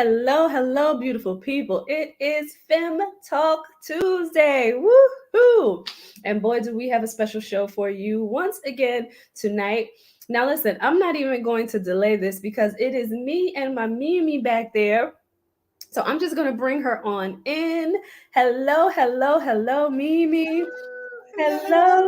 Hello, hello, beautiful people. It is FEM Talk Tuesday. Woohoo! And boy, do we have a special show for you once again tonight. Now, listen, I'm not even going to delay this because it is me and my Mimi back there. So I'm just going to bring her on in. Hello, hello, hello, Mimi. Hello, Hello.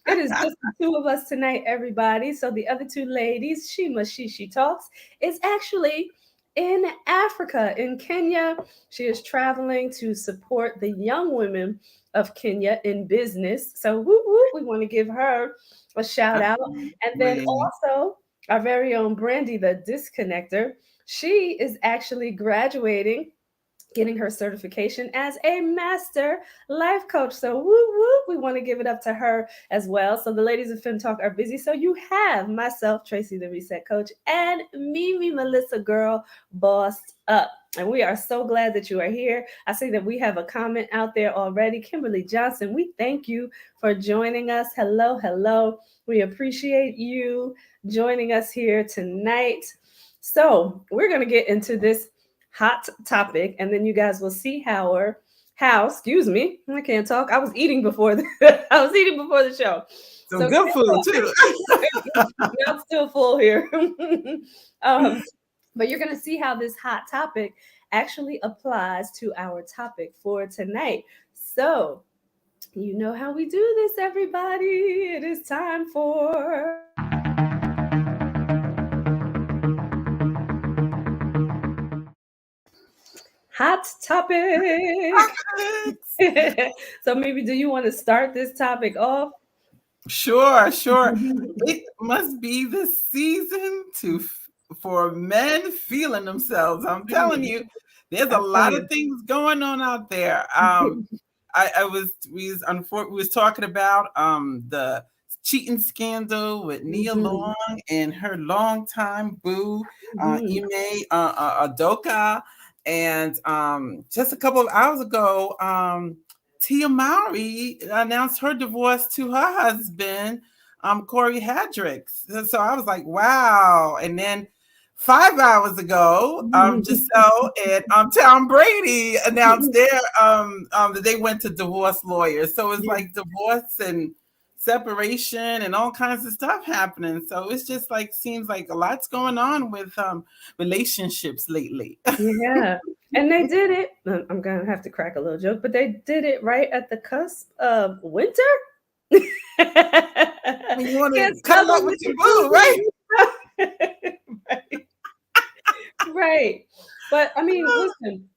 It is just the two of us tonight, everybody. So the other two ladies, she talks, is actually in Africa, in Kenya. She is traveling to support the young women of Kenya in business. So woo woo, we want to give her a shout out. And then everyone. also our very own Brandy, the disconnector. She is actually graduating, getting her certification as a master life coach. So woo woo, we want to give it up to her as well. So the ladies of Fem Talk are busy. So you have myself, Tracy the Reset Coach, and Mimi Melissa Girl Bossed Up. And we are so glad that you are here. I see that we have a comment out there already. Kimberly Johnson, we thank you for joining us. Hello, hello. We appreciate you joining us here tonight. So we're going to get into this hot topic, and then you guys will see excuse me, I can't talk. I was eating before I was eating before the show. Some So good food too. now it's still full here. um, but you're gonna see how this hot topic actually applies to our topic for tonight. So you know how we do this, everybody. It is time for hot topic. So maybe do you want to start this topic off? Sure. It must be the season for men feeling themselves. I'm telling you, there's a I'm lot of telling things going on out there. you. We was talking about the cheating scandal with Nia Mhm, Long and her longtime boo, mhm, Ime Adoka. And just a couple of hours ago, Tia Mowry announced her divorce to her husband, Corey Hadrix. So I was like, wow. And then 5 hours ago, Giselle and Tom Brady announced their that they went to divorce lawyers. So it's yeah, like divorce and separation and all kinds of stuff happening. So it's just like seems like a lot's going on with relationships lately. yeah. And they did it. I'm gonna have to crack a little joke, but they did it right at the cusp of winter. When you want Can't to smell cuddle the up with your boo, right? winter. Right, right. But I mean, listen,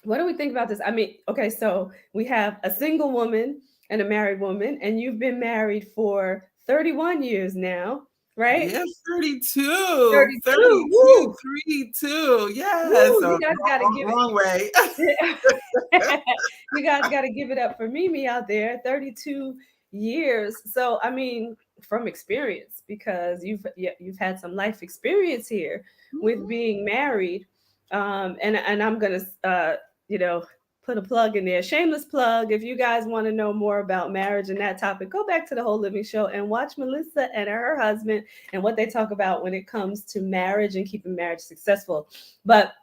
what do we think about this? I mean, okay, so we have a single woman and a married woman, and you've been married for 31 years now, right? Yeah, 32, 32. 32, Woo! 32. Yes. Woo! So You guys gotta wrong, give wrong way. it. You guys gotta give it up for Mimi out there. 32 years. So I mean, from experience, because you've had some life experience here with being married. And I'm gonna you know put a plug in there, shameless plug. If you guys want to know more about marriage and that topic, go back to the Whole Living Show and watch Melissa and her husband and what they talk about when it comes to marriage and keeping marriage successful. But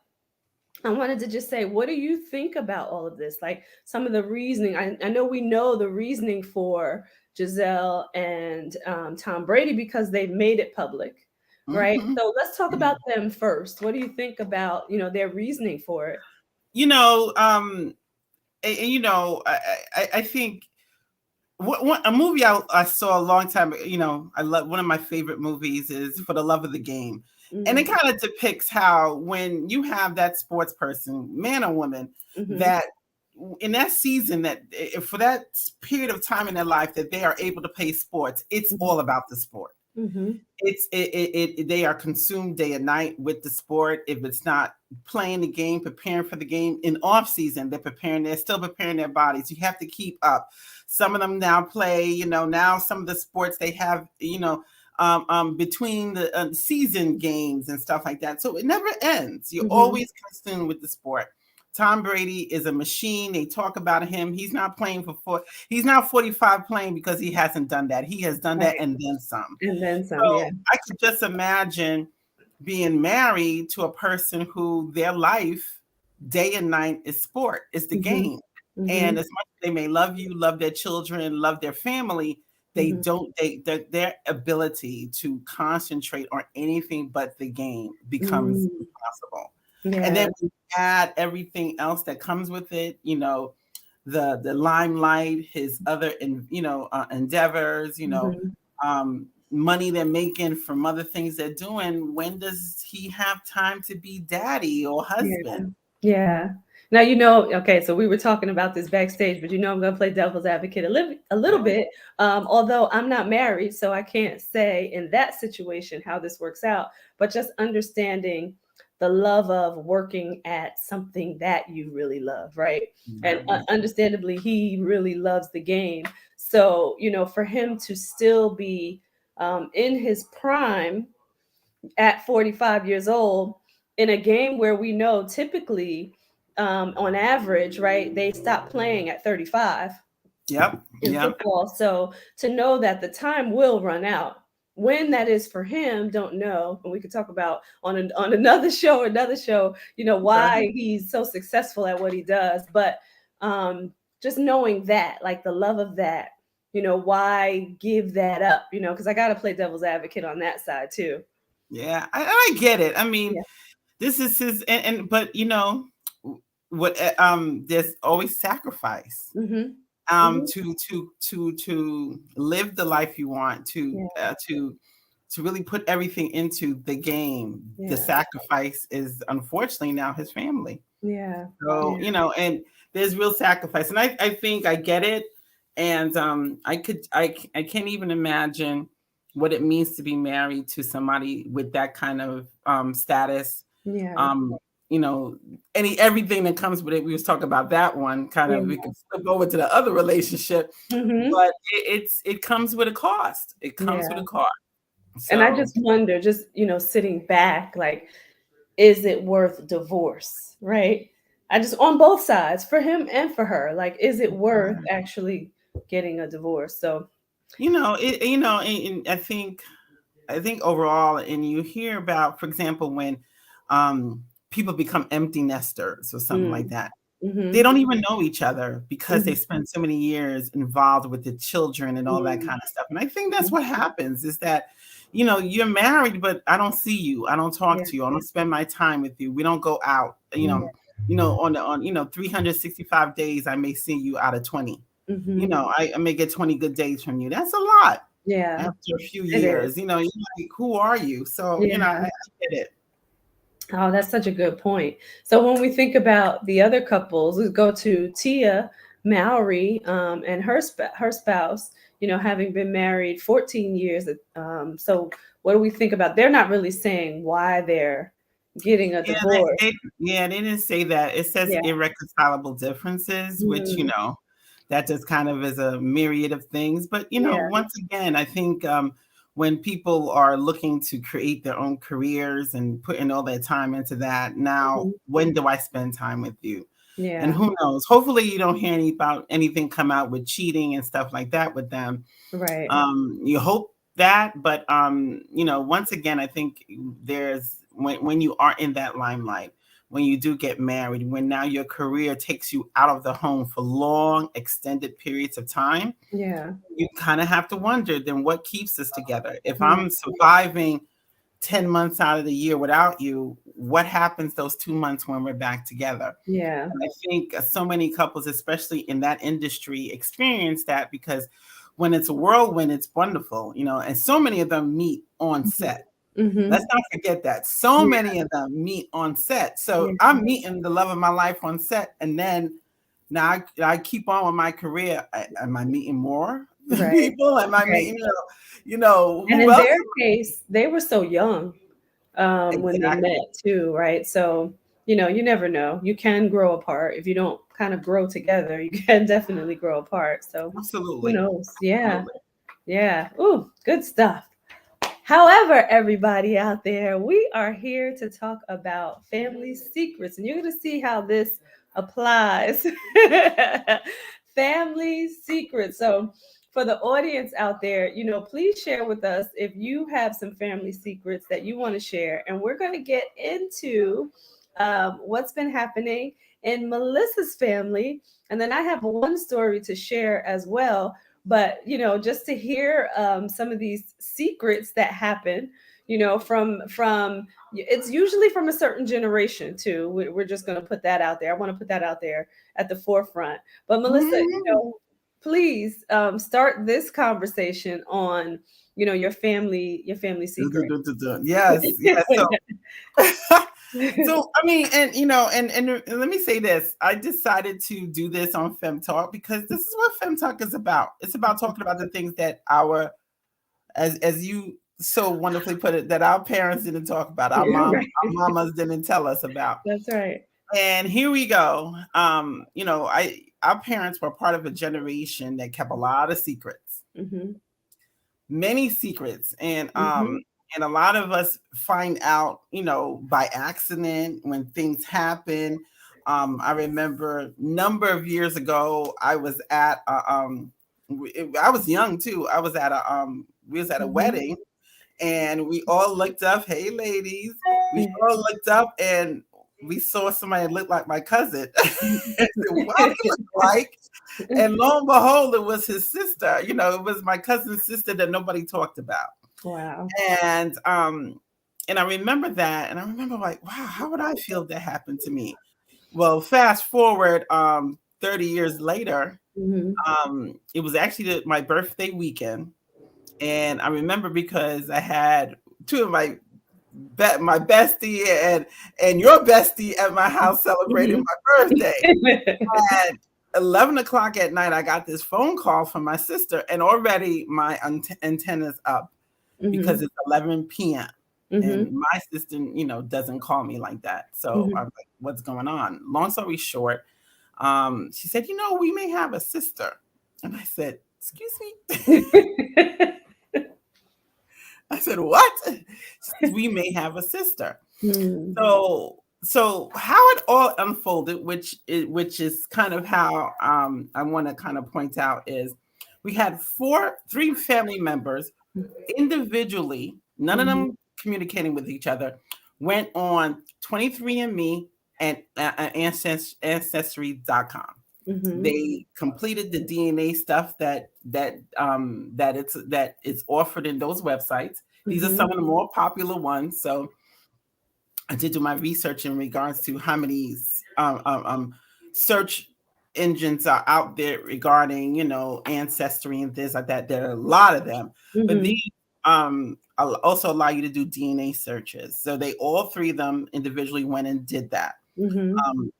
I wanted to just say, what do you think about all of this? Like some of the reasoning. I know we know the reasoning for Giselle and Tom Brady because they've made it public, right? Mhm. So let's talk about them first. What do you think about their reasoning for it? You know, I think a movie I saw a long time ago, I love one of my favorite movies is For the Love of the Game. And it Mm-hmm. kind of depicts how when you have that sports person, man or woman, Mm-hmm. that in that season that for that period of time in their life that they are able to play sports, it's all about the sport. Mm-hmm. They are consumed day and night with the sport. If it's not playing the game, preparing for the game in off season, they're still preparing their bodies. You have to keep up. Some of them now play, now some of the sports they have, between the season games and stuff like that. So it never ends. You're Mm-hmm. always consumed with the sport. Tom Brady is a machine. They talk about him. He's not playing he's not 45 playing because he hasn't done that. He has done that Right. and then some. And then some, So yeah. I could just imagine being married to a person who their life, day and night, is sport, is the Mhm. game. And Mhm. as much as they may love you, love their children, love their family, they Mhm. don't, their ability to concentrate on anything but the game becomes Mm. impossible. And then Yeah. when you add everything else that comes with it, the limelight, his other, endeavors, Mhm. money they're making from other things they're doing. When does he have time to be daddy or Yeah. husband? Yeah. Now, okay, so we were talking about this backstage, but I'm going to play devil's advocate a little Yeah. bit. Although I'm not married, so I can't say in that situation how this works out, but just understanding the love of working at something that you really love, right? And Mhm. understandably, he really loves the game. So, for him to still be in his prime at 45 years old in a game where we know typically, on average, right, they stop playing at 35 Yep. in Yep. football. So to know that the time will run out. When that is for him, don't know. And we could talk about on another show, Okay. why he's so successful at what he does. But just knowing that, like the love of that, why give that up? Because I got to play devil's advocate on that side too. Yeah, I get it. I mean, Yeah. this is his, but what? There's always sacrifice. Mm-hmm. Mm-hmm. To live the life you want, Yeah. to really put everything into the game. The Yeah. sacrifice is unfortunately now his family. Yeah. So, Yeah. and there's real sacrifice. And I think I get it. And I can't even imagine what it means to be married to somebody with that kind of status. Yeah. Um, you know, everything that comes with it. We was talking about that one kind of, we Yeah. could flip over to the other relationship, Mm-hmm. but it comes with a cost. It comes with a Yeah. cost. And I So, just wonder, just, sitting back, like, is it worth divorce? Right. I just, on both sides, for him and for her, like, is it worth actually getting a divorce? So, and I think overall, and you hear about, for example, when people become empty nesters or something like mm, that, they mm-hmm, don't even know each other because they mm-hmm, spend so many years involved with the children and all that mm-hmm, kind of stuff. And I think that's what happens is that, you're married, but I don't see you. I don't talk yeah, to you. I don't spend my time with you. We don't go out, yeah, on 365 days, I may see you out of 20. mm-hmm, I may get 20 good days from you. That's a lot yeah, after a few it is. years. You're like, who are you? So, Yeah. I get it. Oh, that's such a good point. So when we think about the other couples, we go to Tia Mowry, and her spouse, having been married 14 years. So what do we think about? They're not really saying why they're getting a Yeah, divorce. they didn't say that. It says Yeah. irreconcilable differences, which, Mm, that just kind of is a myriad of things. But, yeah. once again, I think when people are looking to create their own careers and putting all their time into that, now, Mhm, when do I spend time with you? And yeah. who knows? Hopefully, you don't hear about anything come out with cheating and stuff like that with them. Right. You hope that, but once again, I think there's when you are in that limelight, when you do get married, when now your career takes you out of the home for long, extended periods of time, Yeah. you kind of have to wonder, then what keeps us together? If Yeah. I'm surviving 10 months out of the year without you, what happens those 2 months when we're back together? Yeah. And I think so many couples, especially in that industry, experience that because when it's a whirlwind, it's wonderful, and so many of them meet on set. Let's Mm-hmm. not forget that. So Yeah. many of them meet on set. So Yeah. I'm meeting the love of my life on set. And then now I keep on with my career. Am I meeting more Right. people? Am I Right. meeting, And who in else? their case, they were so young, when they Exactly. met too, right? So, you never know. You can grow apart. If you don't kind of grow together, you can definitely grow apart. So who Absolutely. knows? Yeah. Absolutely. Yeah. Ooh, good stuff. However, everybody out there, we are here to talk about family secrets, and you're going to see how this applies. Family secrets. So, for the audience out there, please share with us if you have some family secrets that you want to share. And we're going to get into what's been happening in Melissa's family. And then I have one story to share as well. But, just to hear some of these secrets that happen, from it's usually from a certain generation too. We're just going to put that out there. I want to put that out there at the forefront. But Melissa, Mhm. please start this conversation on your family secret. Yes, yes. So, so I mean, and and let me say this: I decided to do this on Fem Talk because this is what Fem Talk is about. It's about talking about the things that as you so wonderfully put it, that our parents didn't talk about, Right. our mamas didn't tell us about. That's right. And here we go. Our parents were part of a generation that kept a lot of secrets, Hmm. many secrets, Hmm. and a lot of us find out, by accident when things happen. I remember a number of years ago, I was at I was young too. I was at a we was at a Hmm. wedding, and we all looked up. Hey, ladies, we all looked up, and we saw somebody that looked like my cousin. And said, what do you look like? And lo and behold, it was his sister. It was my cousin's sister that nobody talked about. Wow. And I remember that, and I remember like, wow, how would I feel if that happened to me? Well, fast forward 30 years later, Hmm. it was actually my birthday weekend. And I remember because I had two of my bestie and your bestie at my house celebrating Hmm. my birthday. At 11 o'clock at night, I got this phone call from my sister, and already my antenna's up because Hmm. it's 11 p.m. Hmm. And my sister, doesn't call me like that. So Hmm. I'm like, what's going on? Long story short, she said, we may have a sister. And I said, excuse me? I said, what? She said, we may have a sister. Hmm. So how it all unfolded, which is kind of how I want to kind of point out, is we had three family members individually, none of Hmm. them communicating with each other, went on 23andMe and Ancestry.com. Hmm. They completed the DNA stuff that is offered in those websites. These are Hmm. some of the more popular ones. So I did do my research in regards to how many search engines are out there regarding, ancestry and things like that. There are a lot of them, but Hmm. these also allow you to do DNA searches. So they all three of them individually went and did that. Hmm.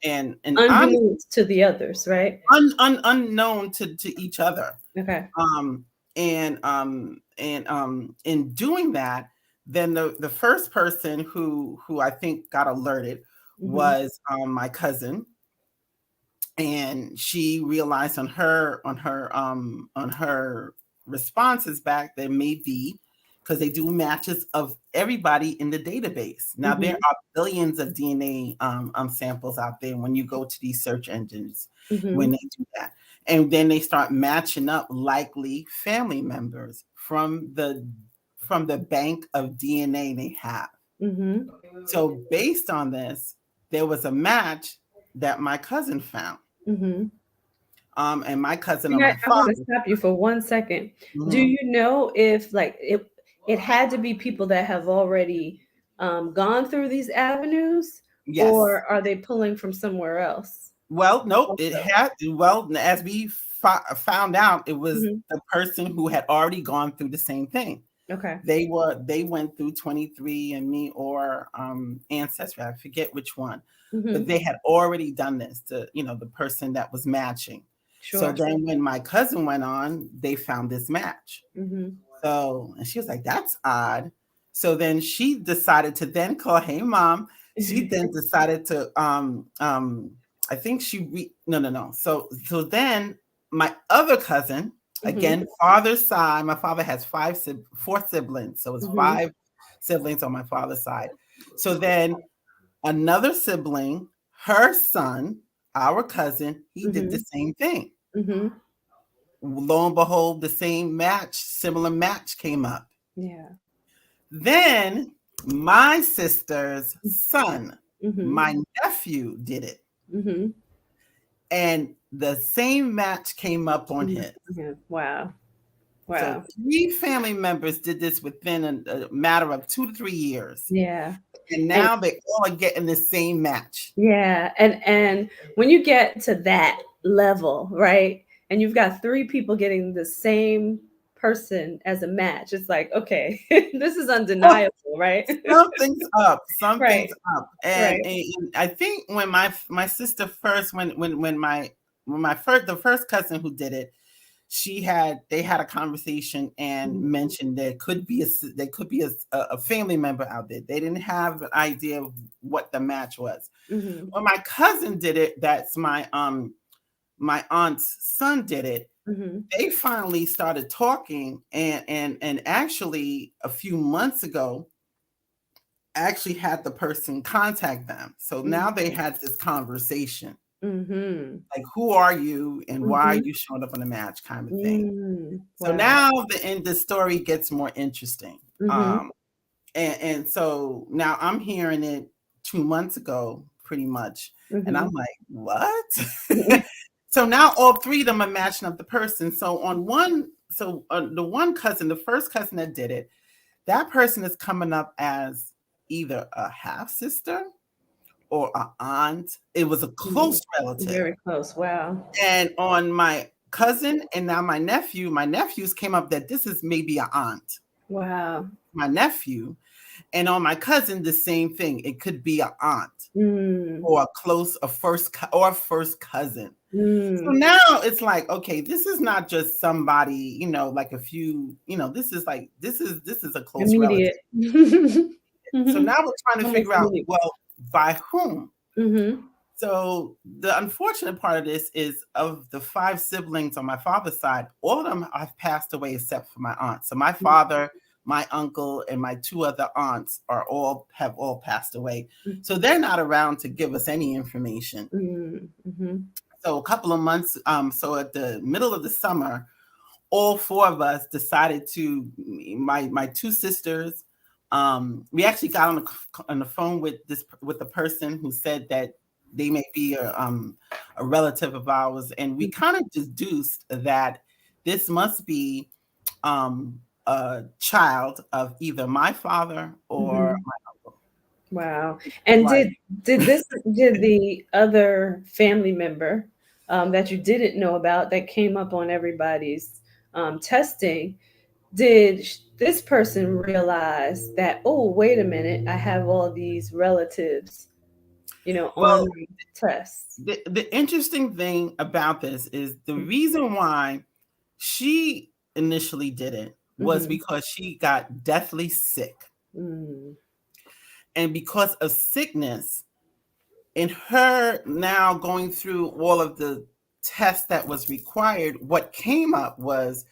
And honestly, Unbeknownst to the others, right? unknown to each other. Okay. Um, and in doing that, then the first person who I think got alerted Hmm. was my cousin, and she realized on her responses back there may be, because they do matches of everybody in the database. Now there Hmm. are billions of DNA samples out there when you go to these search engines when Hmm. they do that, and then they start matching up likely family members from the bank of DNA they have. Hmm. So based on this, there was a match that my cousin found, Hmm. and my cousin on And I, my I want to father. stop you for 1 second. Do Mhm. you know if like it had to be people that have already gone through these avenues, Yes. or are they pulling from somewhere else Well, nope. It also? had. Well, as we found out, it was Hmm. the person who had already gone through the same thing. Okay. They went through 23 and Me or Ancestry. I forget which one, but Hmm. they had already done this to the person that was matching. So Sure. then when my cousin went on, they found this match. Hmm. So, and she was like, that's odd. So then she decided to then call, hey mom. She then decided to I think no, no, no. So then my other cousin, Hmm. again, father's side, my father has four siblings. So it's Hmm. five siblings on my father's side. So then another sibling, her son, our cousin, he did the Hmm. same thing. Hmm. lo and behold, the same match, similar match came up. Yeah. Then my sister's son, Mm-hmm. my nephew, did it. Mm-hmm. And the same match came up on his. Yeah. Wow. So Wow. 3 family members did this within a matter of 2 to 3 years. Yeah. And And now they all are getting the same match. yeah, and when you get to that level, right? And you've got three people getting the same person as a match, it's like, okay, this is undeniable, right? Something's up. Right. Something's up. Right. And I think when my sister first, when my first, the first cousin who did it, they had a conversation and Mhm. mentioned there could be a family member out there. They didn't have an idea of what the match was. Mhm. When my cousin did it, that's my aunt's son did it. Mhm. They finally started talking, and actually a few months ago actually had the person contact them. So now they had this conversation, Mhm. like, who are you and why are Mhm. you showing up on the match, kind of thing. Mhm. So Wow. now the story gets more interesting. Mhm. And so now I'm hearing it 2 months ago, pretty much. And I'm Mhm. like, what? So now all 3 of them are matching up the person. So the one cousin, the first cousin that did it, that person is coming up as either a half sister or an aunt. It was a Mhm. close relative. Very close. Wow. And on my cousin and now my nephews came up that this is maybe an aunt, Wow. my nephew. And on my cousin, the same thing. It could be an aunt Mm. or a first cousin. So Mm. now it's like, okay, this is not just somebody, like a few, this is a close relative. Immediate. So Mhm. now we're trying to Almost figure out, immediate. well, by whom? Mhm. So the unfortunate part of this is, of the 5 siblings on my father's side, all of them have passed away except for my aunt. So my father, my uncle, and my 2 other aunts have all passed away. So they're not around to give us any information. Mm. Mhm. So a couple of months, so at the middle of the summer, all 4 of us decided to, my 2 sisters, we actually got on the phone with the person who said that they may be a relative of ours, and we kind of deduced that this must be a child of either my father or Mhm. my uncle. Wow. And Right. did the other family member that you didn't know about that came up on everybody's testing, did this person realize that, oh, wait a minute, I have all these relatives, on Well, my tests? the interesting thing about this is the reason why she initially did it was Mm-hmm. because she got deathly sick. Mm-hmm. And because of sickness, in her now going through all of the tests that was required, what came up was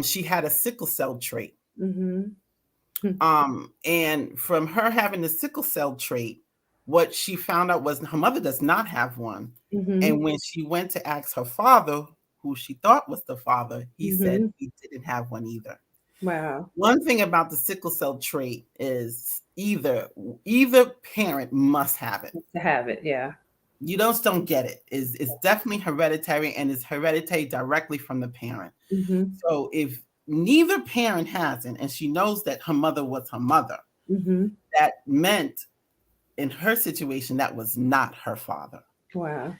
she had a sickle cell trait. Mm-hmm. And from her having the sickle cell trait, what she found out was her mother does not have one. Mm-hmm. And when she went to ask her father, who she thought was the father, he said Mm-hmm. he didn't have one either. Wow. One thing about the sickle cell trait is either parent must have it. To have it, yeah. You just don't get it. It's definitely hereditary, and it's hereditary directly from the parent. Mm-hmm. So if neither parent has it, and she knows that her mother was her mother, Mm-hmm. that meant in her situation that was not her father. Wow.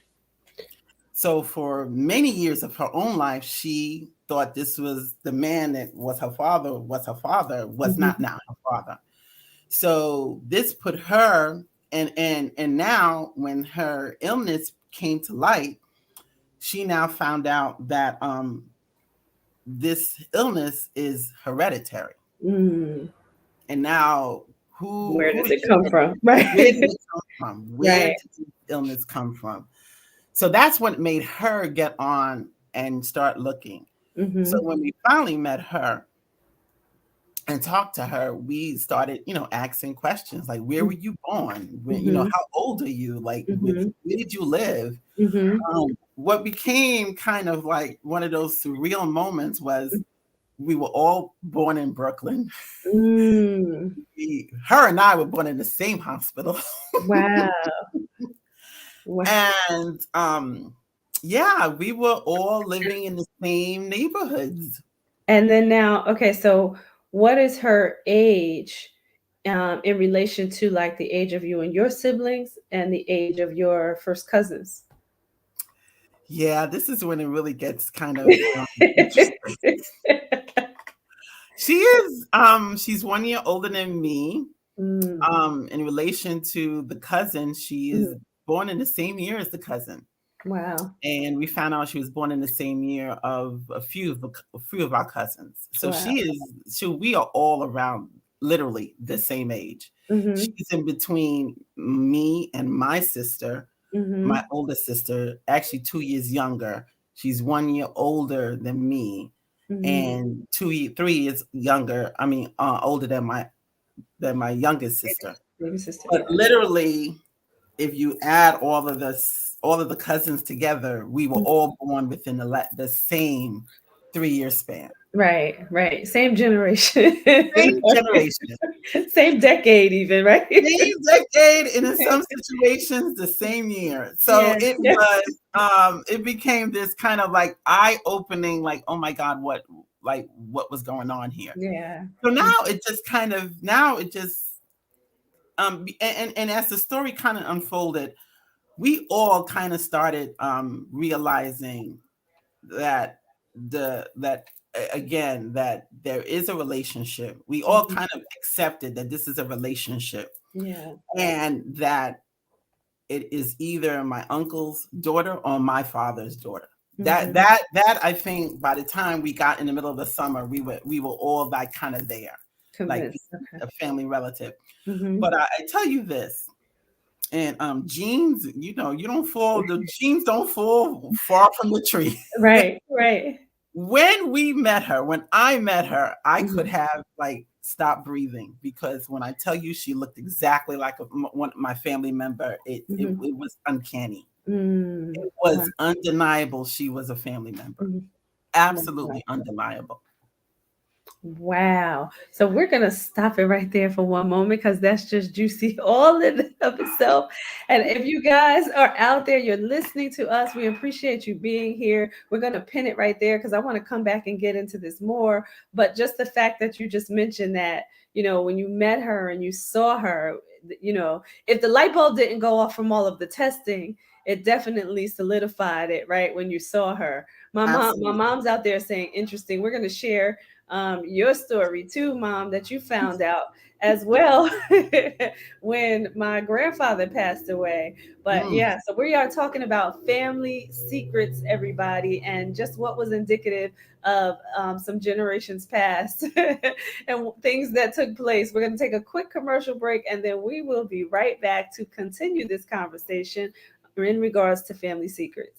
So for many years of her own life, she thought this was the man that was her father, was not Mm-hmm. now her father. So this put her, and now when her illness came to light, she now found out that this illness is hereditary. Mm. And now Where who does did it she come get? from? Where Right. did it come from? Where Right. did this illness come from? So that's what made her get on and start looking. So Mm-hmm. when we finally met her, and talked to her, we started, asking questions like, where were you born? When, Mhm. how old are you? Like, Mhm. where did you live? Mhm. What became kind of like one of those surreal moments was we were all born in Brooklyn. Mm. Her and I were born in the same hospital. Wow. Wow. And yeah, we were all living in the same neighborhoods. And then now, okay, so what is her age in relation to like the age of you and your siblings and the age of your first cousins? Yeah, this is when it really gets kind of interesting. She's 1 year older than me. Mm, In relation to the cousin, she mhm. is born in the same year as the cousin. Wow. And we found out she was born in the same year of a few of our cousins. So Wow. we are all around literally the same age. Mhm. She's in between me and my sister, my Mhm. oldest sister, actually 2 years younger. She's 1 year older than me, Mhm. and 3 years younger. I mean, older than my youngest sister. Baby sister, But yeah. literally, if you add all of the cousins together, we were Mhm. all born within the same 3 year span. Right, right. Same generation. Same generation, Same decade even, right? same decade, and in some situations, the same year. So Yeah. it became this kind of like eye-opening, like, oh my God, what was going on here? Yeah. So now it just and as the story kind of unfolded, we all kind of started realizing that again, that there is a relationship. We all Mhm. kind of accepted that this is a relationship, Yeah. and that it is either my uncle's daughter or my father's daughter. That Mhm. that that I think by the time we got in the middle of the summer, we were all like kind of there, like Convinced. Okay. a family relative. Mhm. But I tell you this, and genes, the genes don't fall far from the tree. Right, right. When I met her, I could Mhm. have like stopped breathing, because when I tell you she looked exactly like one my family member, Mhm. it was uncanny. Mm. It Wow. was undeniable she was a family member. Mhm. Absolutely undeniable. Wow. So we're going to stop it right there for one moment because that's just juicy all in and of itself. And if you guys are out there, you're listening to us, we appreciate you being here. We're going to pin it right there because I want to come back and get into this more. But just the fact that you just mentioned that, when you met her and you saw her, if the light bulb didn't go off from all of the testing, it definitely solidified it, right? When you saw her. My Absolutely. mom's out there saying, interesting. We're going to share your story too, Mom, that you found out as well when my grandfather passed away. But Mm, yeah, so we are talking about family secrets, everybody, and just what was indicative of some generations past and things that took place. We're going to take a quick commercial break and then we will be right back to continue this conversation in regards to family secrets.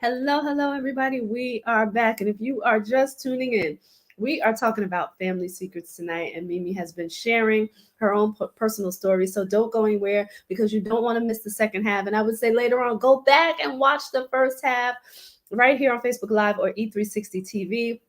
Hello, hello, everybody. We are back. And if you are just tuning in, we are talking about family secrets tonight. And Mimi has been sharing her own personal story. So don't go anywhere because you don't want to miss the second half. And I would say later on, go back and watch the first half right here on Facebook Live or E360 TV.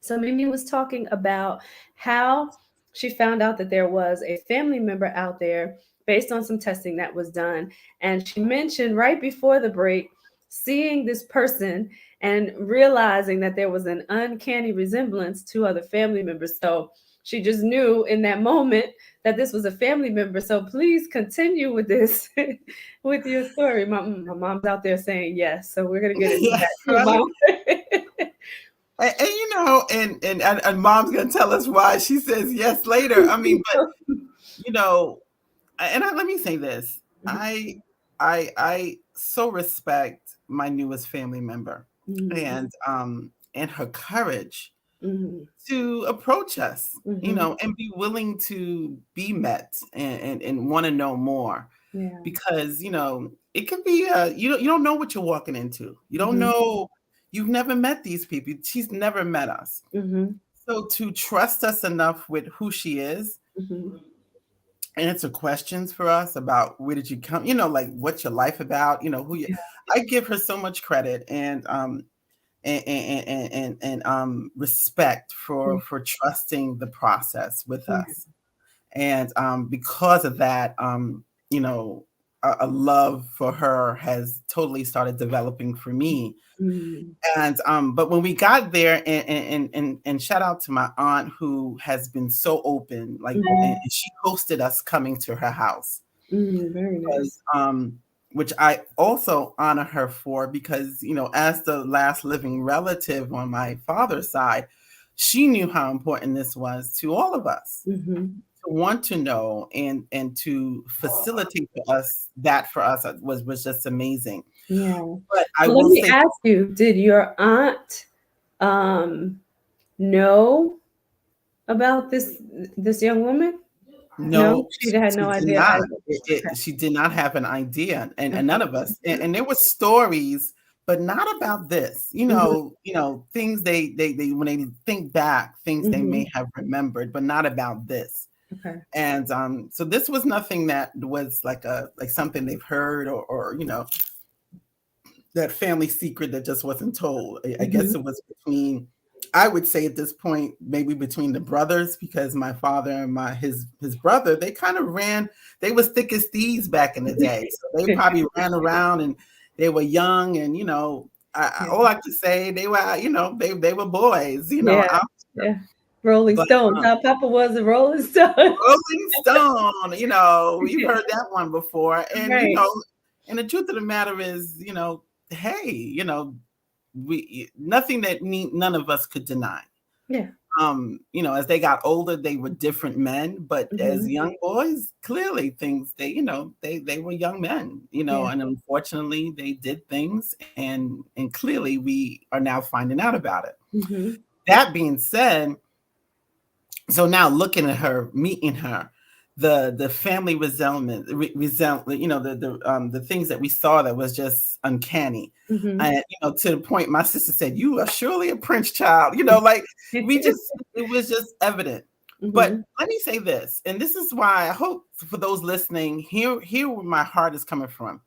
So Mimi was talking about how she found out that there was a family member out there based on some testing that was done. And she mentioned right before the break seeing this person and realizing that there was an uncanny resemblance to other family members. So she just knew in that moment that this was a family member. So please continue with this, with your story. My mom's out there saying yes. So we're going to get into Yeah, that too, right. Mom. And mom's gonna tell us why she says yes later. I mean, but you know, let me say this. I so respect my newest family member Mhm, and her courage mhm, to approach us, mhm. and be willing to be met and want to know more, Yeah. because it could be you don't know what you're walking into. You don't Mhm, know. You've never met these people. She's never met us. mhm, So to trust us enough with who she is, mhm. answer questions for us about where did you come, like what's your life about, who you. Yeah, I give her so much credit and respect yeah, for trusting the process with yeah. us. And because of that, you know, a love for her has totally started developing for me. Mm, And but when we got there, and shout out to my aunt who has been so open, like, mhm, and she hosted us coming to her house, very because nice. which I also honor her for, because as the last living relative on my father's side, she knew how important this was to all of us, Mhm. to want to know, and to facilitate for us, that for us was just amazing. Yeah. But I Well, let will me say, ask you, did your aunt um know about this young woman? No, no, she had she no did idea not. either. Okay. She did not have an idea, and Okay. none of us. And there were stories, but not about this. Mhm, Things they when they think back, things they may mhm. have remembered, but not about this. Okay. And so this was nothing that was like something they've heard, or that family secret that just wasn't told. I guess Mhm. it was between, I would say at this point, maybe between the brothers, because my father and his brother, they kind of ran, they was thick as thieves back in the day. So they probably ran around, and they were young, and Yeah. all I could say, they were, they were boys, Yeah. out there. Yeah. Rolling But Stones. How Papa was a Rolling Stone. Rolling Stone, we've heard that one before. And Right. and the truth of the matter is, hey, we nothing that none of us could deny. Yeah. As they got older, they were different men, but as Mhm. young boys, clearly things they were young men, Yeah. and unfortunately they did things, and clearly we are now finding out about it. Mhm. That being said, so now looking at her, meeting her, the family resentment, the things that we saw that was just uncanny. Mhm. And to the point my sister said, "You are surely a prince child," like we just, it was just evident. But Mhm. let me say this, and this is why I hope for those listening, hear where my heart is coming from.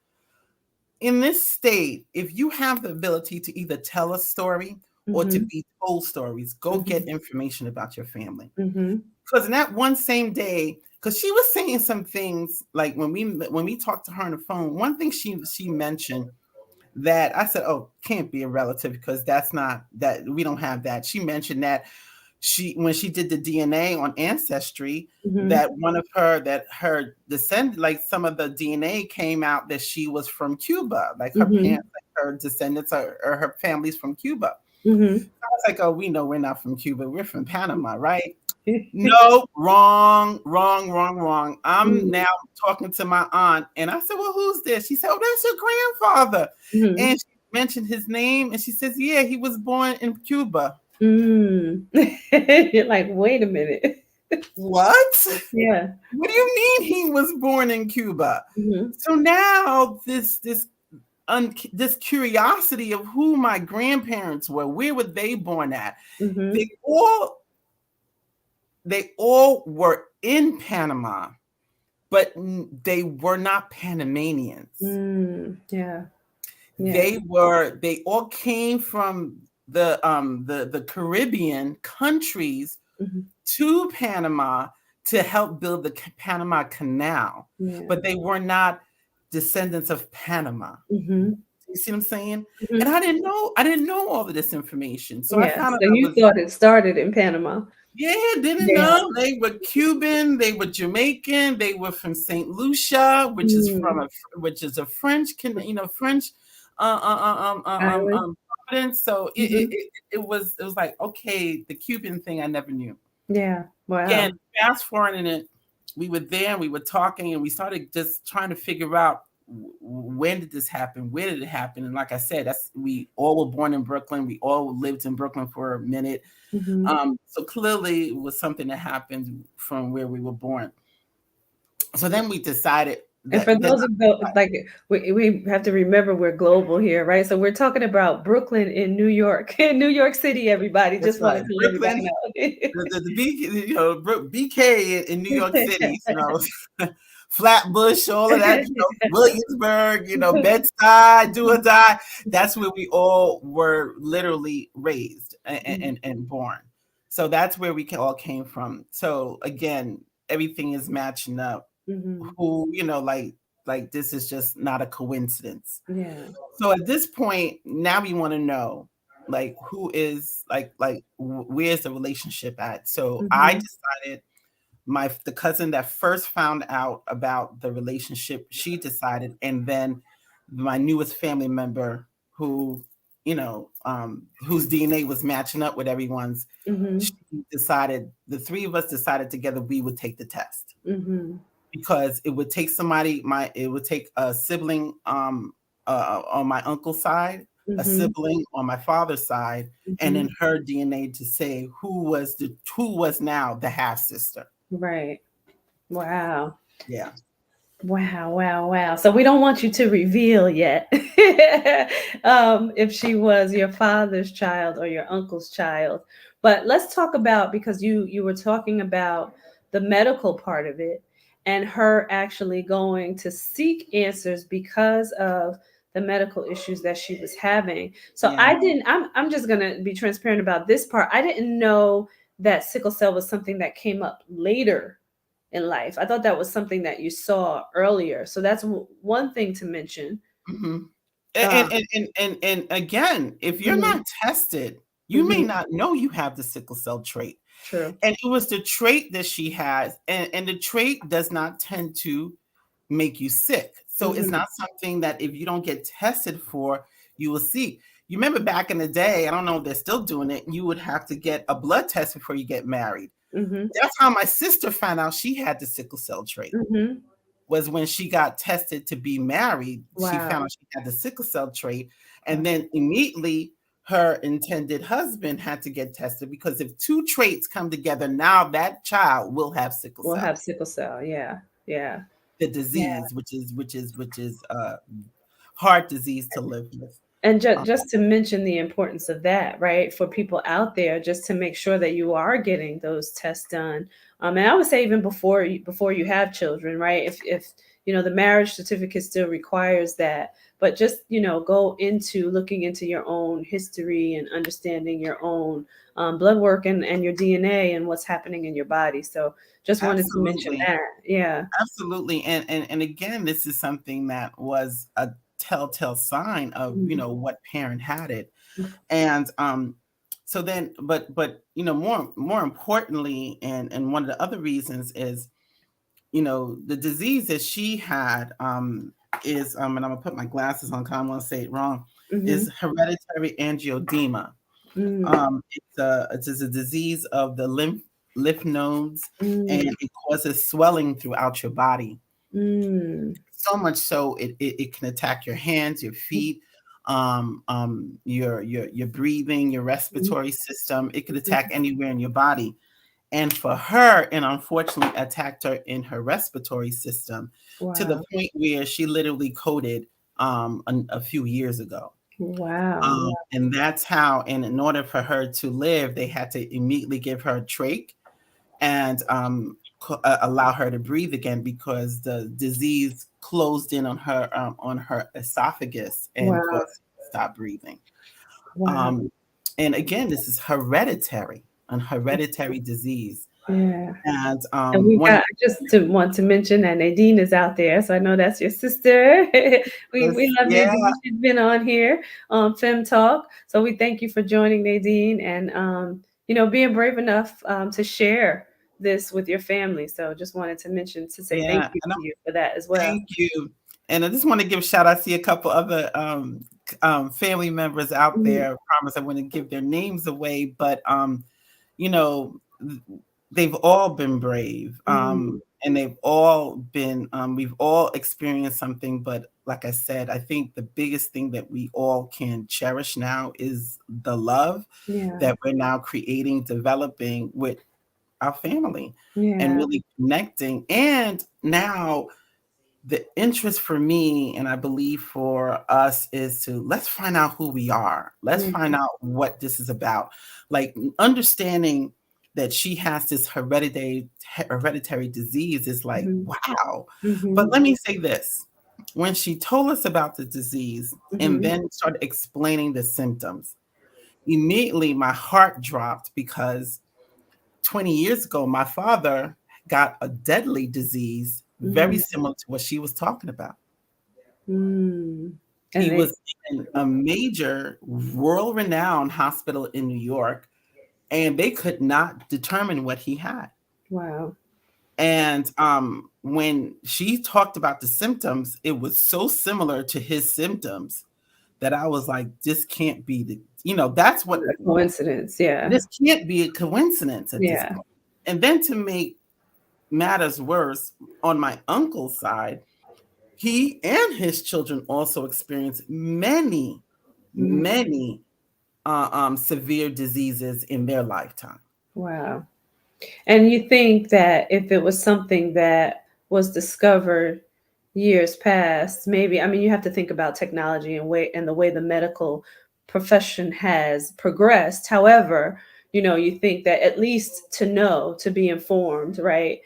In this state, if you have the ability to either tell a story or to Mhm. be told stories, go get Mhm. information about your family. Mhm. Because in that one same day, because she was saying some things, like when we talked to her on the phone, one thing she mentioned that I said, "Oh, can't be a relative, because that's not, that we don't have that." She mentioned that when she did the DNA on Ancestry, Mhm. that her descent, like some of the DNA came out that she was from Cuba, like her Mhm. parents, like her descendants, or her family's from Cuba. Mhm. I was like, "Oh, we know we're not from Cuba. We're from Panama, right?" No, wrong, wrong, wrong, wrong. I'm Mhm. now talking to my aunt, and I said, "Well, who's this?" She said, "Oh, that's your grandfather." Mhm. And she mentioned his name, and she says, "Yeah, he was born in Cuba." Mm. You're like, wait a minute. What? Yeah. What do you mean he was born in Cuba? Mhm. So now this this curiosity of who my grandparents were. Where were they born at? Mm-hmm. They all they all were in Panama, but they were not Panamanians. Yeah. Yeah. They all came from the Caribbean countries Mm-hmm. to Panama to help build the Panama Canal, Yeah. but they were not descendants of Panama. Mm-hmm. You see what I'm saying? And Mm-hmm. I didn't know all of this information. So I Yeah. found out So I you was, thought it started in Panama. yeah, didn't Yeah. know. They were Cuban, they were Jamaican, they were from Saint Lucia, Mm. which is a French, French Island. province. So Mm-hmm. it was like, okay, the Cuban thing I never knew. Yeah. Again, Wow. fast forwarding it, we were there and we were talking and we started just trying to figure out when did this happen? Where did it happen? And like I said, we all were born in Brooklyn. We all lived in Brooklyn for a minute. Mm-hmm. So clearly it was something that happened from where we were born. So then we decided And that for then those of the like, we have to remember we're global here, right? So we're talking about Brooklyn in New York, in New York City. Everybody, that's just want to right, let everybody Brooklyn, know. the BK in New York City, Flatbush, all of that, Williamsburg, Bed-Stuy, do or die. That's where we all were literally raised and born. So that's where we all came from. So again, everything is matching up. Mm-hmm. Who, like this is just not a coincidence. Yeah. So at this point, now we want to know, like, who is where's the relationship at? So I Mm-hmm. decided the cousin that first found out about the relationship, she decided, and then my newest family member who, whose DNA was matching up with everyone's, Mm-hmm. she decided, the three of us decided together we would take the test Mm-hmm. because it would take it would take a sibling on my uncle's side, a Mm-hmm. sibling on my father's side, and Mm-hmm. then her DNA to say who was now the half sister. Right. Wow. Yeah. Wow, wow, wow. So we don't want you to reveal yet if she was your father's child or your uncle's child. But let's talk about, because you were talking about the medical part of it and her actually going to seek answers because of the medical issues that she was having. So Yeah. I'm just going to be transparent about this part. I didn't know that sickle cell was something that came up later in life. I thought that was something that you saw earlier. So that's one thing to mention. Hmm. Um, And again, if you're mhm, not tested, you may mhm, not know you have the sickle cell trait. true. And it was the trait that she has, and the trait does not tend to make you sick. So it's Hmm. not something that if you don't get tested for, you will see. You remember back in the day, I don't know if they're still doing it, you would have to get a blood test before you get married. Hmm. That's how my sister found out she had the sickle cell trait. Hmm. Was when she got tested to be married, she found Wow. out she had the sickle cell trait. And Wow. then immediately her intended husband had to get tested because if two traits come together, now that child will have sickle We'll cell, have sickle cell. Yeah. Yeah. the Yeah. disease, which is hard disease to live with. And Um, just to mention the importance of that, right? For people out there, just to make sure that you are getting those tests done. And I would say even before you have children, right? If the marriage certificate still requires that, but just go into looking into your own history and understanding your own blood work and your DNA and what's happening in your body. So just wanted to mention Absolutely. that. Yeah. Absolutely. And again, this is something that was a telltale sign of, Mhm. what parent had it. And so then, but more importantly, and one of the other reasons is, the disease that she had is and I'm gonna put my glasses on because I don't want to say it wrong, Mhm. is hereditary angioedema. Mm. It's a disease of the lymph nodes, and Mm. it causes swelling throughout your body. Mm. So much so it can attack your hands, your feet, your breathing, your Mhm. respiratory system. It could attack Mhm. anywhere in your body. And for her, and unfortunately attacked her in her respiratory system to the Wow. point where she literally coded a few years ago. Wow. And that's how, and in order for her to live, they had to immediately give her a trach and allow her to breathe again because the disease closed in on her esophagus and Wow. caused her to stop breathing. Wow. Um, and again, this is hereditary, an hereditary disease. Yeah. And And we one got just to want to mention that Nadine is out there, so I know that's your sister. We love yeah, Nadine. She's been on here on Fem Talk, so we thank you for joining, Nadine, and being brave enough to share this with your family. So just wanted to mention to say thank yeah, you and to you for that as well. thank you. And I just want to give a shout. I see a couple other family members out Mhm. there. I promise I wouldn't give their names away, but you know, they've all been brave. Mhm. And they've all been we've all experienced something, but like I said, I think the biggest thing that we all can cherish now is the love Yeah. that we're now creating, developing with our family and Yeah. really connecting. And now the interest for me, and I believe for us, is to let's find out who we are. Let's Yeah. find out what this is about. Like understanding that she has this hereditary disease is like, Mhm. wow. But Mhm. let me say this. When she told us about the disease and Mhm. then started explaining the symptoms, immediately my heart dropped because 20 years ago, my father got a deadly disease very Mhm. similar to what she was talking about. Mm. He And they was in a major world renowned hospital in New York, and they could not determine what he had. wow. And when she talked about the symptoms, it was so similar to his symptoms that I was like, this can't be that's what A coincidence. Yeah. this can't be a coincidence at this Yeah. point. And then to make matters worse, on my uncle's side, he and his children also experienced many, Mhm. many severe diseases in their lifetime. Wow. And you think that if it was something that was discovered years past, maybe, I mean, you have to think about technology and the way the medical profession has progressed. However, you think that at least to know, to be informed, right?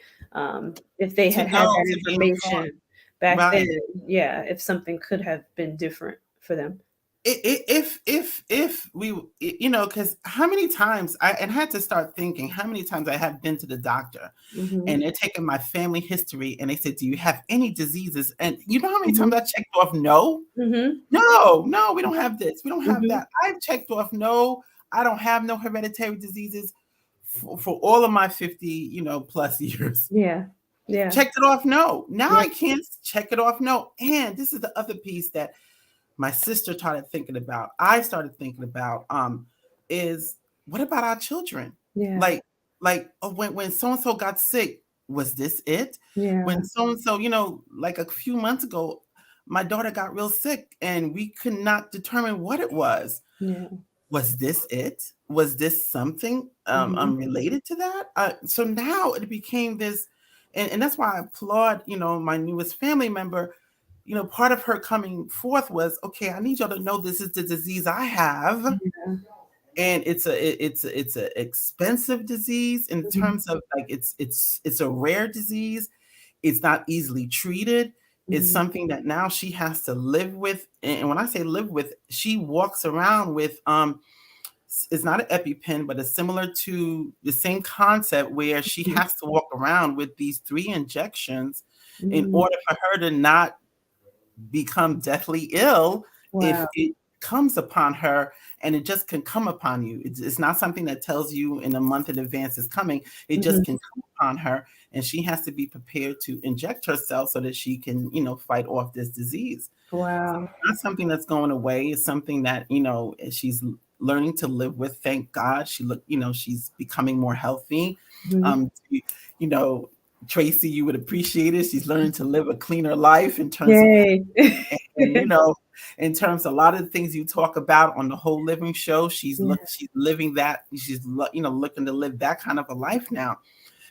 If they To had had know, that to be informed, information back then, right? yeah, if something could have been different for them. If we, because how many times I had to start thinking how many times I have been to the doctor Hmm. and they're taking my family history and they said, "Do you have any diseases?" And you know how many Hmm. times I checked off no. Hmm. No, no, we don't have this. We don't have Hmm. that. I've checked off no. I don't have no hereditary diseases for all of my 50, plus years. Yeah. Yeah. Checked it off no. Now Yeah. I can't check it off no. And this is the other piece that my sister started thinking about. I started thinking about is what about our children? Yeah. Like when so and so got sick, was this it? Yeah. When so and so, like a few months ago, my daughter got real sick and we could not determine what it was. Yeah. Was this it? Was this something Mhm. related to that? So now it became this, and that's why I applaud, my newest family member. Part of her coming forth was, okay, I need y'all to know this is the disease I have, Yeah. and it's a expensive disease in Mhm. terms of like it's a rare disease. It's not easily treated. It's Mhm. something that now she has to live with. And when I say live with, she walks around with it's not an EpiPen, but it's similar to the same concept where she Mhm. has to walk around with these 3 injections in Mm. order for her to not become deathly ill if Wow. it comes upon her, and it just can come upon you. It's not something that tells you in a month in advance it's coming. It just Mhm. can come upon her, and she has to be prepared to inject herself so that she can, fight off this disease. So Wow. it's not something that's going away. It's something that, she's learning to live with. Thank God she's becoming more healthy. Mhm. You, you know, Tracy, you would appreciate it. She's learning to live a cleaner life in terms of Yay. and in terms of a lot of the things you talk about on the whole living show, Yeah. she's living that. Looking to live that kind of a life now,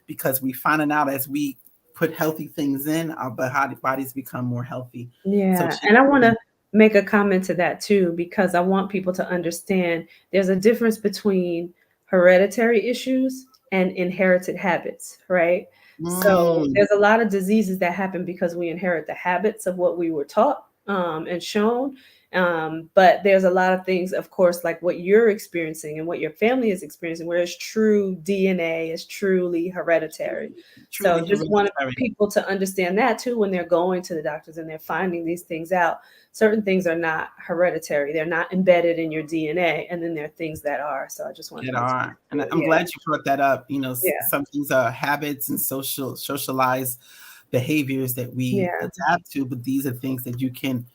because we finding out as we put healthy things in, our bodies become more healthy. So Yeah. she's And I want to living. make a comment to that too, because I want people to understand there's a difference between hereditary issues and inherited habits, right? So Mm, there's a lot of diseases that happen because we inherit the habits of what we were taught and shown. But there's a lot of things, of course, like what you're experiencing and what your family is experiencing, where it's true DNA is truly hereditary. So truly just want hereditary. people to understand that too when they're going to the doctors and they're finding these things out. Certain things are not hereditary, they're not embedded in your DNA, and then there are things that are. So I just wanted It to mention are, and that too. I'm glad you brought that up. Yeah, Some things are habits and socialized behaviors that we yeah, adapt to, but these are things that you can.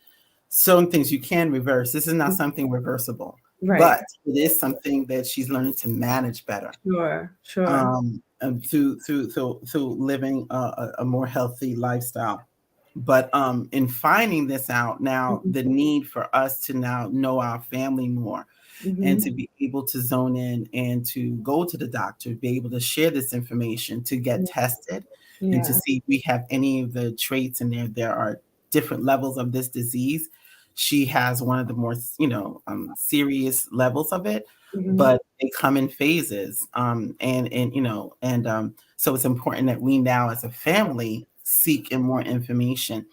Some things you can reverse. This is not yeah. something reversible, Right. but it is something that she's learning to manage better. Sure, sure. Through living a more healthy lifestyle. But in finding this out now, Mhm, the need for us to now know our family more and mhm. to be able to zone in and to go to the doctor, be able to share this information, to get Yeah, tested and to yeah. see if we have any of the traits in there. There are different levels of this disease. She has one of the more, serious levels of it, Mhm. but they come in phases. So it's important that we now as a family seek in more information.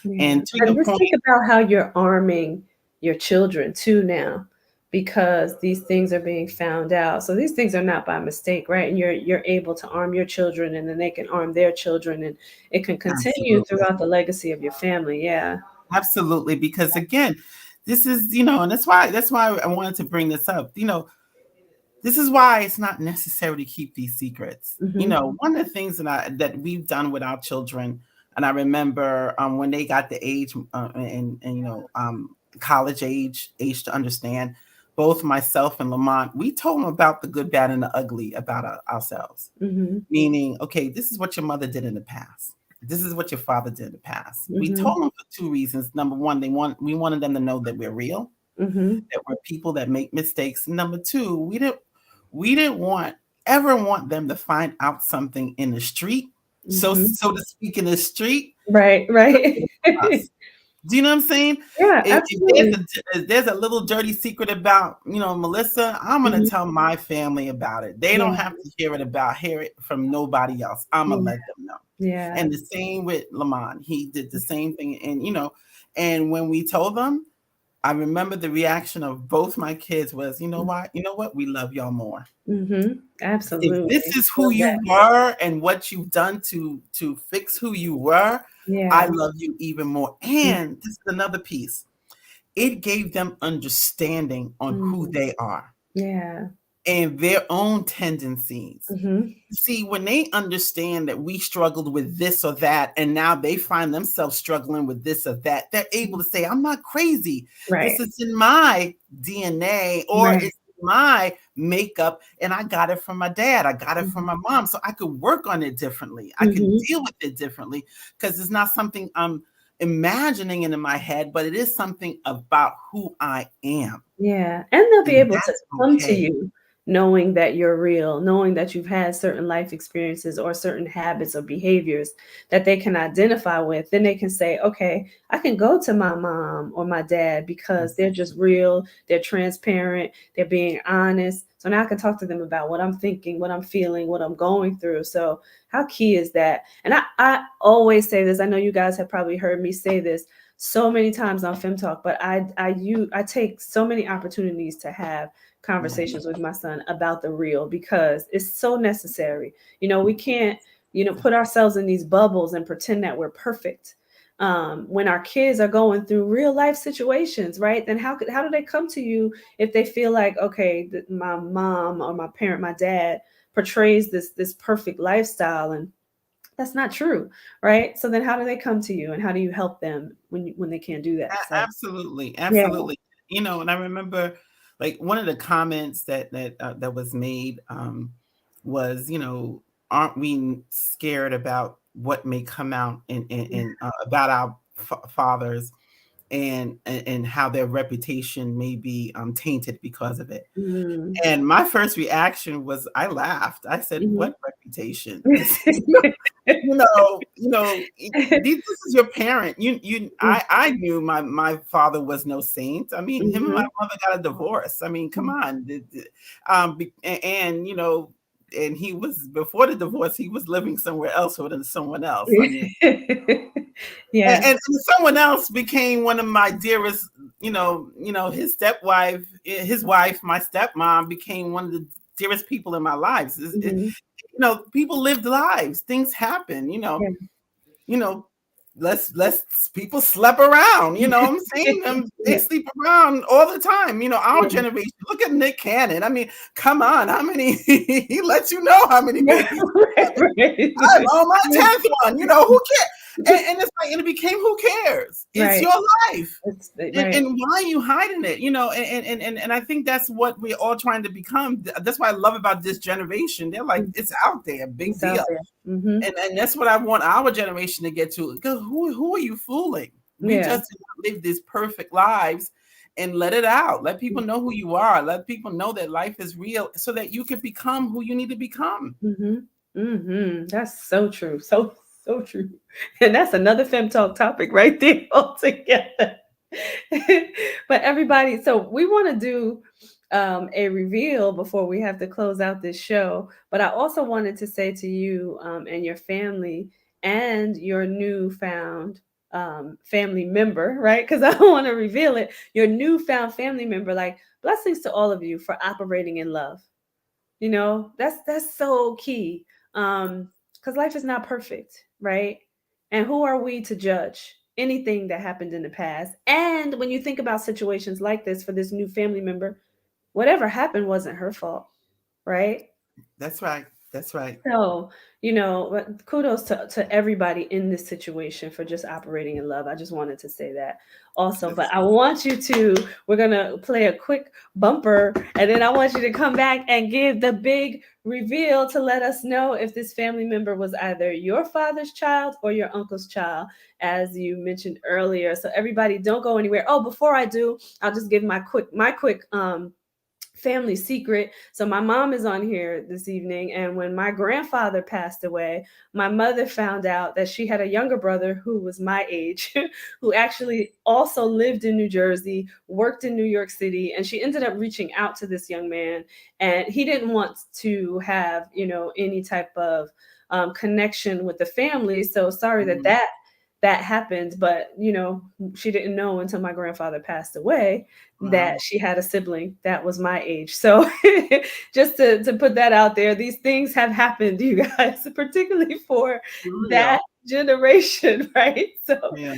Yeah, And to your and just point, think about how you're arming your children too now, because these things are being found out. So these things are not by mistake, right? And you're able to arm your children, and then they can arm their children, and it can continue absolutely. throughout the legacy of your family. Yeah. Absolutely, because again, this is, and that's why I wanted to bring this up. This is why it's not necessary to keep these secrets. Mhm. One of the things that we've done with our children, and I remember when they got the age and college age to understand, both myself and Lamont, we told them about the good, bad, and the ugly about ourselves. Mhm. Meaning, okay, this is what your mother did in the past. This is what your father did in the past. We Mhm. told them for two reasons. Number one, we wanted them to know that we're real, Mhm. that we're people that make mistakes. Number two, we didn't want them to find out something in the street, Mhm. so to speak, in the street, Right, right. us. Do you know what I'm saying? Yeah, If absolutely. there's a little dirty secret about Melissa, I'm gonna Mhm. tell my family about it. They don't Yeah, have to hear it from nobody else. I'm gonna yeah, let them know. yeah. And the same with Lamont, he did the same thing. And when we told them, I remember the reaction of both my kids was, you know what, we love y'all more. Mhm. If this Absolutely. is who Love you that. were and what you've done to fix who you were, I Yeah. love you even more. Mm, And this is another piece. It gave them understanding on who mhm. they are Yeah. and their own tendencies. Mhm. See, when they understand that we struggled with this or that, and now they find themselves struggling with this or that, they're able to say, I'm not crazy. This Right. is in my DNA or Right. it's my makeup, and I got it from my dad. I got it Mhm. from my mom. So I could work on it differently. I can Mhm. deal with it differently because it's not something I'm imagining it in my head, but it is something about who I am. Yeah, and they'll be And able to that's come to okay. you knowing that you're real, knowing that you've had certain life experiences or certain habits or behaviors that they can identify with. Then they can say, okay, I can go to my mom or my dad because they're just real, they're transparent, they're being honest. So now I can talk to them about what I'm thinking, what I'm feeling, what I'm going through. So how key is that? And I always say this. I know you guys have probably heard me say this so many times on Fem Talk, but I take so many opportunities to have conversations with my son about the real because it's so necessary. We can't, put ourselves in these bubbles and pretend that we're perfect. When our kids are going through real life situations, right? Then how do they come to you if they feel like, okay, my mom or my parent, my dad portrays this perfect lifestyle, and that's not true, right? So then how do they come to you, and how do you help them when they can't do that? So Absolutely, yeah. absolutely. And I remember, like, one of the comments that was made was, aren't we scared about what may come out about our fathers and how their reputation may be tainted because of it? Mm. And my first reaction was I laughed. I said, Mhm. "What reputation? this is your parent. I knew my father was no saint. I mean, him and my Mhm. mother got a divorce. I mean, come Mhm. on. And and he was, before the divorce, he was living somewhere else with someone else. I mean, Yeah. and someone else became one of my dearest. His stepwife, his wife, my stepmom, became one of the dearest people in my lives. Mhm. People lived lives. Things happen. Yeah. You know, let's people slept around. You know what I'm saying? They Yeah. sleep around all the time. Our Yeah. generation. Look at Nick Cannon. I mean, come on, how many? He lets you know how many Yeah. babies. Right. I'm on my 10th one. Who cares? And it's like, and it became, who cares? It's Right. your life. It's And, right. and why are you hiding it? And I think that's what we're all trying to become. That's what I love about this generation. They're like, Mm. it's out there, big It's out deal. there. Mhm. And that's what I want our generation to get to. Because who are you fooling? We Yeah. just live these perfect lives and let it out. Let people know who you are. Let people know that life is real so that you can become who you need to become. Mhm. Mhm. That's so true. So so true. And that's another Fem Talk topic right there altogether. But everybody, so we want to do a reveal before we have to close out this show. But I also wanted to say to you and your family and your newfound family member, right? Because I don't want to reveal it. Your newfound family member, like blessings to all of you for operating in love. That's so key. Because life is not perfect, right? And who are we to judge anything that happened in the past? And when you think about situations like this for this new family member, whatever happened wasn't her fault, right? That's right. That's right. So, but kudos to everybody in this situation for just operating in love. I just wanted to say that also. But That's I want you to, we're going to play a quick bumper, and then I want you to come back and give the big reveal to let us know if this family member was either your father's child or your uncle's child, as you mentioned earlier. So, everybody, don't go anywhere. Oh, before I do, I'll just give my quick family secret. So my mom is on here this evening, and when my grandfather passed away, my mother found out that she had a younger brother who was my age, who actually also lived in New Jersey, worked in New York City, and she ended up reaching out to this young man, and he didn't want to have, any type of connection with the family. So sorry that Mhm. that happened, but she didn't know until my grandfather passed away that Wow. she had a sibling that was my age. So just to put that out there, these things have happened, you guys, particularly for For that real. generation, right? So Yeah.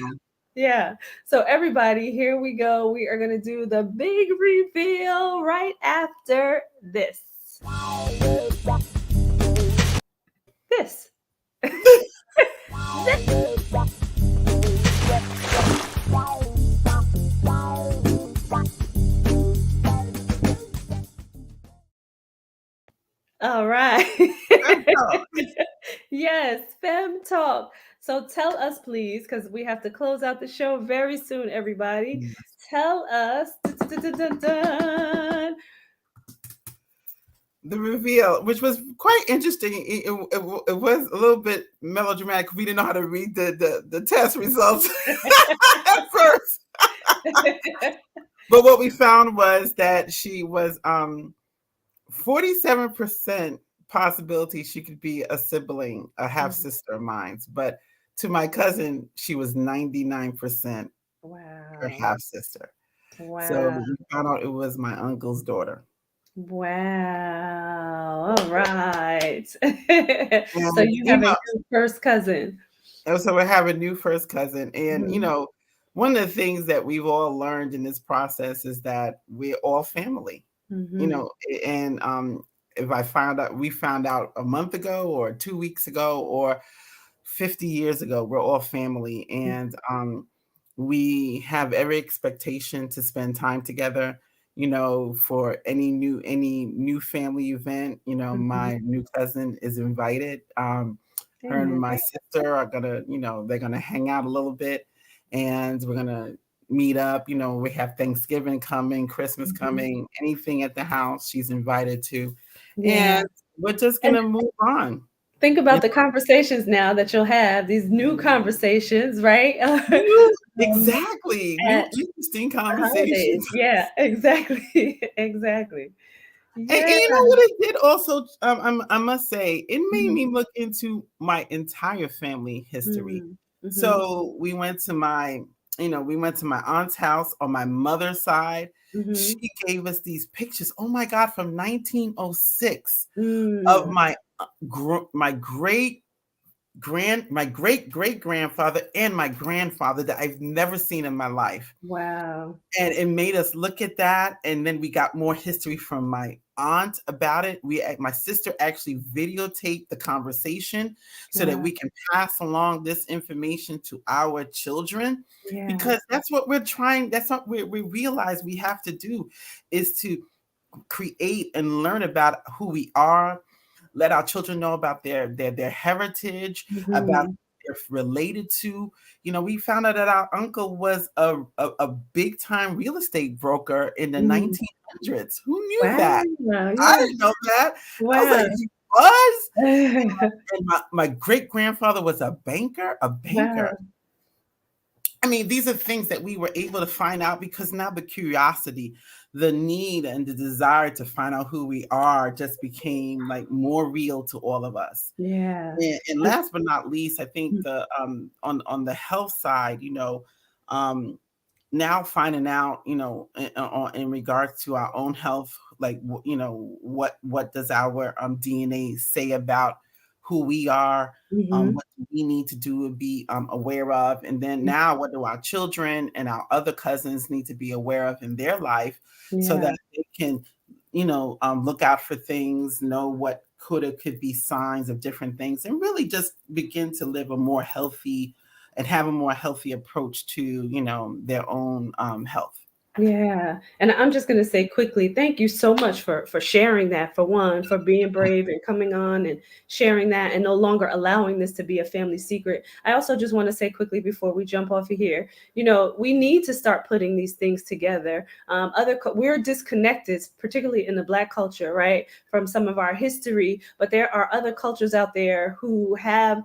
yeah. So everybody, here we go. We are gonna do the big reveal right after this. This. All right. Yes, Fem Talk. So tell us, please, because we have to close out the show very soon, everybody. Tell us The reveal, which was quite interesting. It was a little bit melodramatic. We didn't know how to read the test results at first. But what we found was that she was 47% possibility she could be a sibling, a half sister of mine. But to my cousin, she was 99% her Wow. half sister. So Wow. we found out it was my uncle's daughter. Wow. All right. So And you have a new first cousin. so we have a new first cousin. And Mhm. one of the things that we've all learned in this process is that we're all family. you Mhm. know and if we found out a month ago or 2 weeks ago or 50 years ago, we're all family. And we have every expectation to spend time together, for any new family event. Mhm. My new cousin is invited. Her and Amen. my sister are gonna, they're gonna hang out a little bit, and we're gonna meet up. We have Thanksgiving coming, Christmas Mhm. coming, anything at the house she's invited to. Yeah. And we're just gonna move on. Think You about the conversations now that you'll have, these new conversations, right? know? um, Exactly. New at interesting the holidays. conversations. Yeah, exactly. Exactly. And Yeah. you know what it did also, I must say, it made Mhm. me look into my entire family history. Mm. Mhm. So we went to my aunt's house on my mother's side. She Mhm. gave us these pictures, oh my God, from 1906 of Mm. my my great great grandfather and my grandfather that I've never seen in my life. Wow. And it made us look at that, and then we got more history from my aunt about it. My sister actually videotaped the conversation so that Wow. we can pass along this information to our children, Yeah. because that's what we're trying. That's what we realize we have to do, is to create and learn about who we are, let our children know about their heritage, about Mhm. they're related to. We found out that our uncle was a big time real estate broker in the Mm. 1900s. Who knew that? Wow. I Yeah. didn't know that. I was Wow. like, he was. And my great grandfather was a banker, a banker. Wow. I mean, these are things that we were able to find out because now the curiosity, the need, and the desire to find out who we are just became like more real to all of us. Yeah. And And last but not least, I think mm, the on the health side, um, now finding out, in regards to our own health, like what does our DNA say about who we are, mhm. what do we need to do and be aware of, and then now what do our children and our other cousins need to be aware of in their life, so Yeah. that they can, look out for things, know what could be signs of different things, and really just begin to live a more healthy and have a more healthy approach to their own health. Yeah. And I'm just going to say quickly, thank you so much for sharing that, for one, for being brave and coming on and sharing that and no longer allowing this to be a family secret. I also just want to say quickly before we jump off of here, we need to start putting these things together. We're disconnected, particularly in the Black culture, right, from some of our history, but there are other cultures out there who have,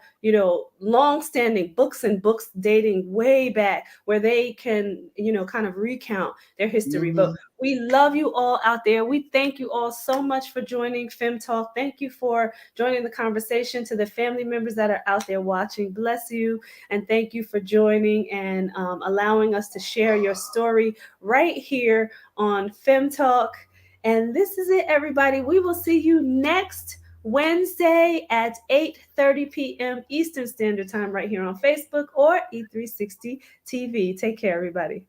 long-standing books and books dating way back where they can, kind of recount their history. But Mhm. we love you all out there. We thank you all so much for joining Fem Talk. Thank you for joining the conversation. To the family members that are out there watching, bless you. And thank you for joining and allowing us to share your story right here on Fem Talk. And this is it, everybody. We will see you next Wednesday at 8:30 p.m. Eastern Standard Time right here on Facebook or E360 TV. Take care, everybody.